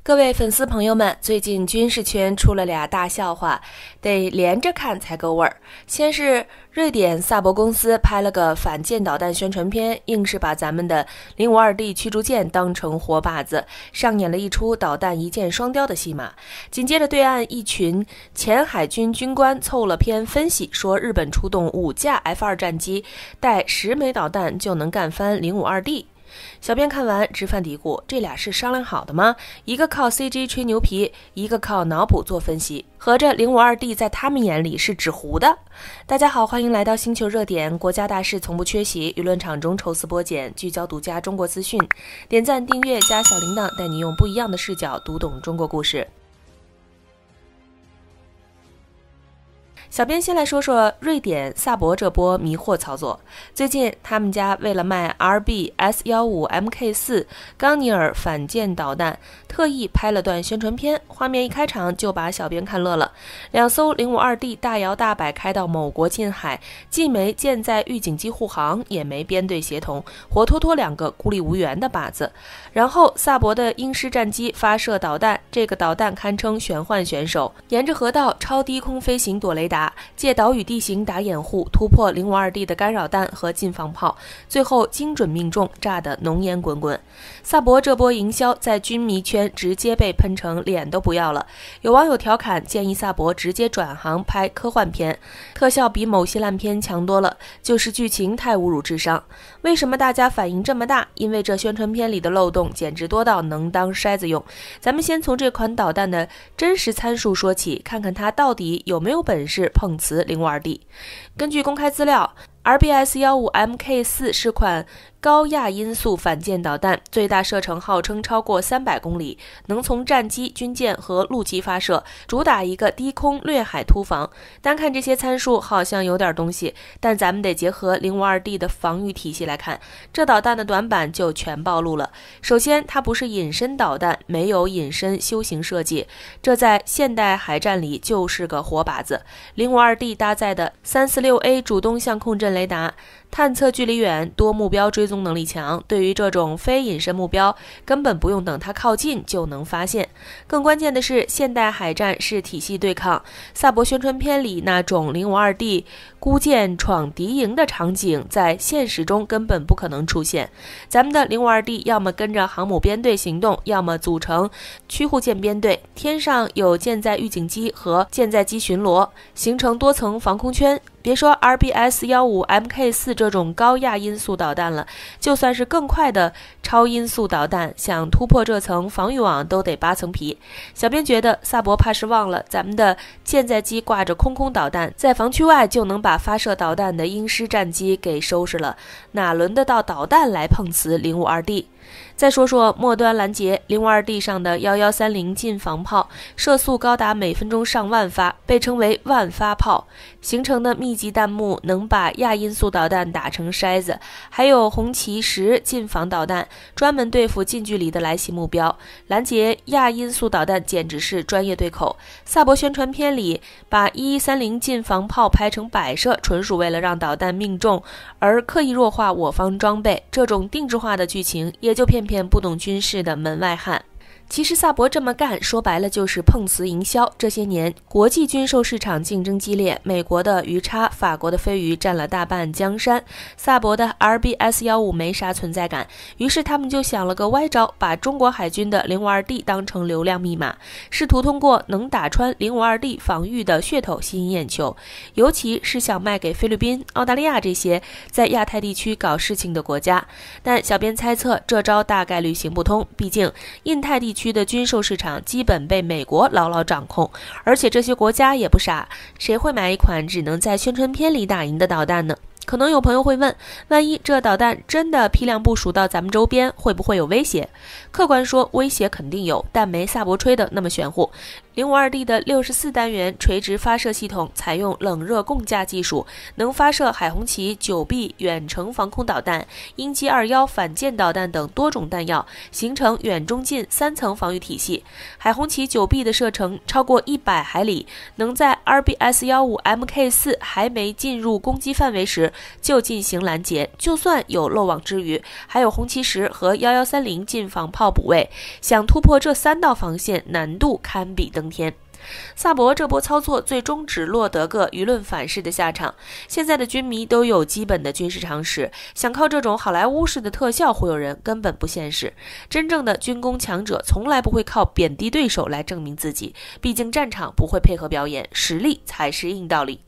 各位粉丝朋友们，最近军事圈出了俩大笑话，得连着看才够味儿。先是瑞典萨博公司拍了个反舰导弹宣传片，硬是把咱们的 052D 驱逐舰当成活靶子，上演了一出导弹一箭双雕的戏码。紧接着对岸一群前海军军官凑了篇分析，说日本出动5架 F2 战机，带10枚导弹就能干翻 052D。小编看完直犯嘀咕，这俩是商量好的吗？一个靠 CG 吹牛皮，一个靠脑补做分析，合着 052D 在他们眼里是纸糊的。大家好，欢迎来到星球热点，国家大事从不缺席，舆论场中抽丝剥茧，聚焦独家中国资讯。点赞订阅加小铃铛，带你用不一样的视角读懂中国故事。小编先来说说瑞典萨博这波迷惑操作。最近他们家为了卖 RBS-15 MK4 冈尼尔反舰导弹，特意拍了段宣传片，画面一开场就把小编看乐了。2艘 052D 大摇大摆开到某国近海，既没舰载预警机护航，也没编队协同，活脱脱2个孤立无援的靶子。然后萨博的鹰狮战机发射导弹，这个导弹堪称玄幻选手，沿着河道超低空飞行躲雷达，借岛屿地形打掩护，突破 052D 的干扰弹和近防炮，最后精准命中，炸得浓烟滚滚。萨博这波营销在军迷圈直接被喷成脸都不要了。有网友调侃，建议萨博直接转行拍科幻片，特效比某些烂片强多了，就是剧情太侮辱智商。为什么大家反应这么大？因为这宣传片里的漏洞简直多到能当筛子用。咱们先从这款导弹的真实参数说起，看看它到底有没有本事碰瓷 052D。 根据公开资料， RBS-15 MK4 是款高亚音速反舰导弹，最大射程号称超过300公里，能从战机、军舰和陆基发射，主打一个低空掠海突防。单看这些参数好像有点东西，但咱们得结合 052D 的防御体系来看，这导弹的短板就全暴露了。首先，它不是隐身导弹，没有隐身修行设计，这在现代海战里就是个活靶子。 052D 搭载的 346A 主动相控阵雷达，探测距离远，多目标追踪能力强，对于这种非隐身目标，根本不用等它靠近就能发现。更关键的是，现代海战是体系对抗，萨博宣传片里那种 052D 孤舰闯敌营的场景，在现实中根本不可能出现。咱们的 052D 要么跟着航母编队行动，要么组成驱护舰编队，天上有舰载预警机和舰载机巡逻，形成多层防空圈。别说 RBS-15 MK4 这种高亚音速导弹了，就算是更快的超音速导弹，想突破这层防御网都得8层皮。小编觉得萨博怕是忘了，咱们的舰载机挂着空导弹，在防区外就能把发射导弹的鹰狮战机给收拾了，哪轮得到导弹来碰瓷 052D？再说说末端拦截， 052D 上的1130近防炮射速高达每分钟上万发，被称为万发炮，形成的密集弹幕能把亚音速导弹打成筛子。还有红旗10近防导弹，专门对付近距离的来袭目标，拦截亚音速导弹简直是专业对口。萨博宣传片里把1130近防炮拍成摆设，纯属为了让导弹命中而刻意弱化我方装备，这种定制化的剧情也就骗不懂军事的门外汉。其实萨博这么干，说白了就是碰瓷营销。这些年，国际军售市场竞争激烈，美国的鱼叉、法国的飞鱼占了大半江山，萨博的 RBS-15 没啥存在感，于是他们就想了个歪招，把中国海军的 052D 当成流量密码，试图通过能打穿 052D 防御的噱头吸引眼球，尤其是想卖给菲律宾、澳大利亚这些在亚太地区搞事情的国家。但小编猜测，这招大概率行不通，毕竟印太地区的军售市场基本被美国牢牢掌控，而且这些国家也不傻，谁会买一款只能在宣传片里打赢的导弹呢？可能有朋友会问，万一这导弹真的批量部署到咱们周边，会不会有威胁？客观说，威胁肯定有，但没萨博吹的那么玄乎。052D 的64单元垂直发射系统采用冷热共架技术，能发射海红旗 9B 远程防空导弹、鹰击21反舰导弹等多种弹药，形成远中近3层防御体系。海红旗 9B 的射程超过100海里，能在 RBS-15 Mk4 还没进入攻击范围时就进行拦截，就算有漏网之鱼，还有红旗10和1130近防炮补位，想突破这3道防线难度堪比登天。萨博这波操作最终只落得个舆论反噬的下场。现在的军迷都有基本的军事常识，想靠这种好莱坞式的特效忽悠人根本不现实。真正的军工强者从来不会靠贬低对手来证明自己，毕竟战场不会配合表演，实力才是硬道理。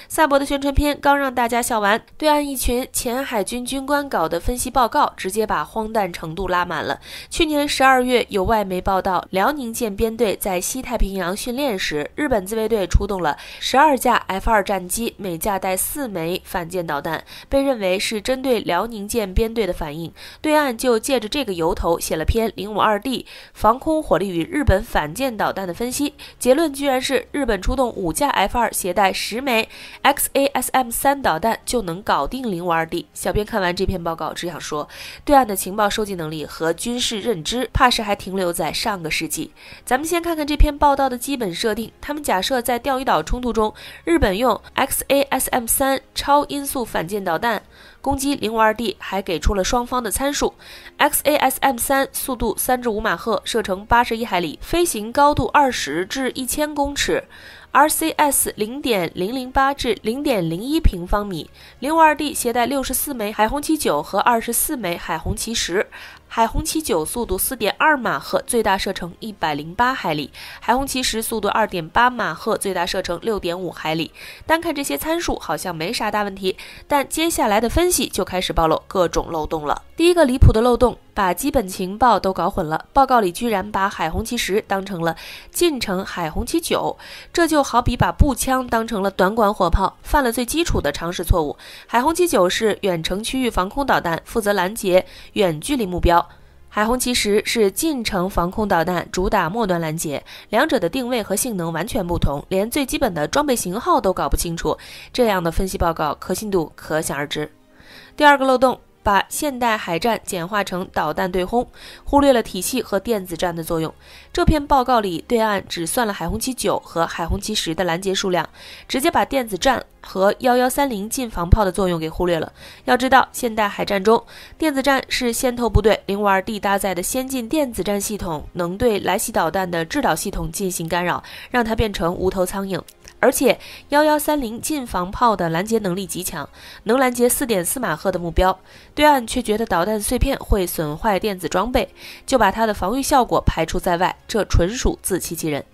萨博的宣传片刚让大家笑完，对岸一群前海军军官搞的分析报告直接把荒诞程度拉满了。去年12月，有外媒报道，辽宁舰编队在西太平洋训练时，日本自卫队出动了12架 F2 战机，每架带4枚反舰导弹，被认为是针对辽宁舰编队的反应。对岸就借着这个由头写了篇 052D 防空火力与日本反舰导弹的分析，结论居然是日本出动5架 F2 携带10枚XASM-3 导弹就能搞定 052D。 小编看完这篇报告只想说，对岸的情报收集能力和军事认知怕是还停留在上个世纪。咱们先看看这篇报道的基本设定，他们假设在钓鱼岛冲突中，日本用 XASM-3 超音速反舰导弹攻击 052D， 还给出了双方的参数。 XASM-3 速度3至5马赫，射程81海里，飞行高度20至1000公尺，RCS 0.008至0.01平方米。 052D 携带64枚海红旗9和24枚海红旗10，海红旗9速度 4.2 马赫，最大射程108海里，海红旗10速度 2.8 马赫，最大射程6.5海里。单看这些参数好像没啥大问题，但接下来的分析就开始暴露各种漏洞了。第一个离谱的漏洞，把基本情报都搞混了。报告里居然把海红旗10当成了近程海红旗9，这就好比把步枪当成了短管火炮，犯了最基础的常识错误。海红旗9是远程区域防空导弹，负责拦截远距离目标。海红旗10是近程防空导弹，主打末端拦截，两者的定位和性能完全不同，连最基本的装备型号都搞不清楚，这样的分析报告可信度可想而知。第二个漏洞，把现代海战简化成导弹对轰，忽略了体系和电子战的作用。这篇报告里，对岸只算了海红旗9和海红旗10的拦截数量，直接把电子战和1130近防炮的作用给忽略了。要知道，现代海战中，电子战是先头部队052D 搭载的先进电子战系统，能对来袭导弹的制导系统进行干扰，让它变成无头苍蝇。而且1130近防炮的拦截能力极强，能拦截 4.4 马赫的目标，对岸却觉得导弹碎片会损坏电子装备，就把它的防御效果排除在外，这纯属自欺欺人。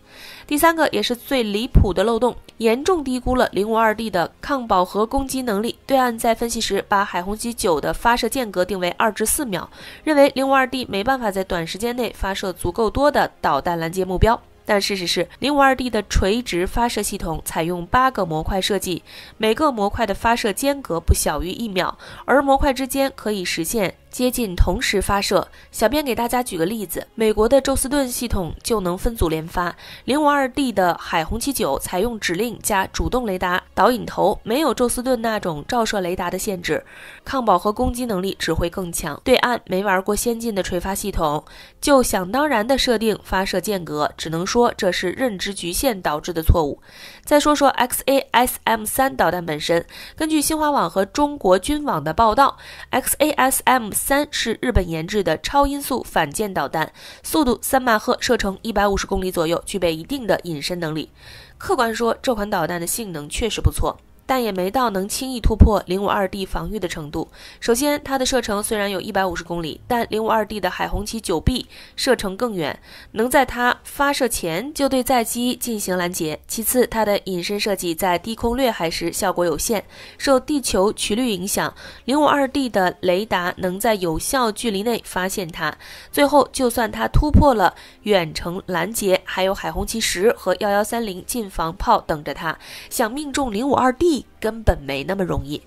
第三个也是最离谱的漏洞，严重低估了 052D 的抗饱和攻击能力。对岸在分析时把海红旗9的发射间隔定为2至4秒，认为 052D 没办法在短时间内发射足够多的导弹拦截目标。但事实是 052D 的垂直发射系统采用8个模块设计，每个模块的发射间隔不小于1秒，而模块之间可以实现接近同时发射。小编给大家举个例子，美国的宙斯盾系统就能分组连发，052D 的海红旗9采用指令加主动雷达导引头，没有宙斯盾那种照射雷达的限制，抗饱和攻击能力只会更强。对岸没玩过先进的垂发系统，就想当然的设定发射间隔，只能说这是认知局限导致的错误。再说说 XASM-3 导弹本身，根据新华网和中国军网的报道， XASM-3 是日本研制的超音速反舰导弹，速度3马赫，射程150公里左右，具备一定的隐身能力。客观说，这款导弹的性能确实不错，但也没到能轻易突破 052D 防御的程度。首先，它的射程虽然有150公里，但 052D 的海红旗 9B 射程更远，能在它发射前就对载机进行拦截。其次，它的隐身设计在低空掠海时效果有限，受地球曲率影响， 052D 的雷达能在有效距离内发现它。最后，就算它突破了远程拦截，还有海红旗10和1130近防炮等着它，想命中 052D 根本没那么容易。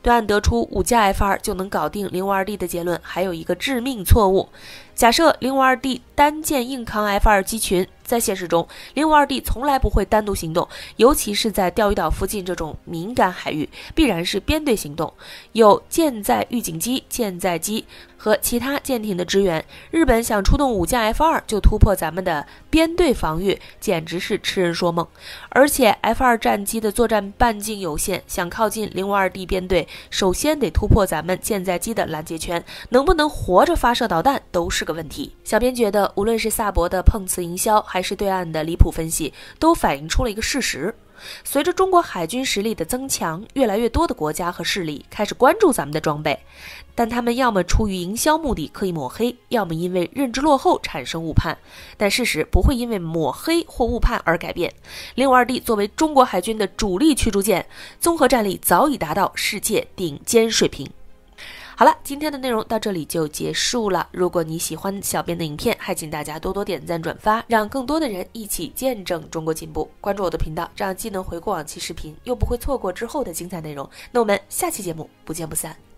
对岸得出5架 F2就能搞定 052D 的结论还有一个致命错误。假设 052D 单件硬扛 F2 机群，在现实中 052D 从来不会单独行动，尤其是在钓鱼岛附近这种敏感海域，必然是编队行动，有舰载预警机、舰载机和其他舰艇的支援。日本想出动5架 F2就突破咱们的编队防御，简直是痴人说梦。而且 F2战机的作战半径有限，想靠近 052D 编队，首先得突破咱们舰载机的拦截圈，能不能活着发射导弹都是个问题。小编觉得，无论是萨博的碰瓷营销，还是对岸的离谱分析，都反映出了一个事实：随着中国海军实力的增强，越来越多的国家和势力开始关注咱们的装备，但他们要么出于营销目的刻意抹黑，要么因为认知落后产生误判。但事实不会因为抹黑或误判而改变。052D 作为中国海军的主力驱逐舰，综合战力早已达到世界顶尖水平。好了，今天的内容到这里就结束了。如果你喜欢小编的影片，还请大家多多点赞转发，让更多的人一起见证中国进步。关注我的频道，这样既能回顾往期视频，又不会错过之后的精彩内容。那我们下期节目不见不散。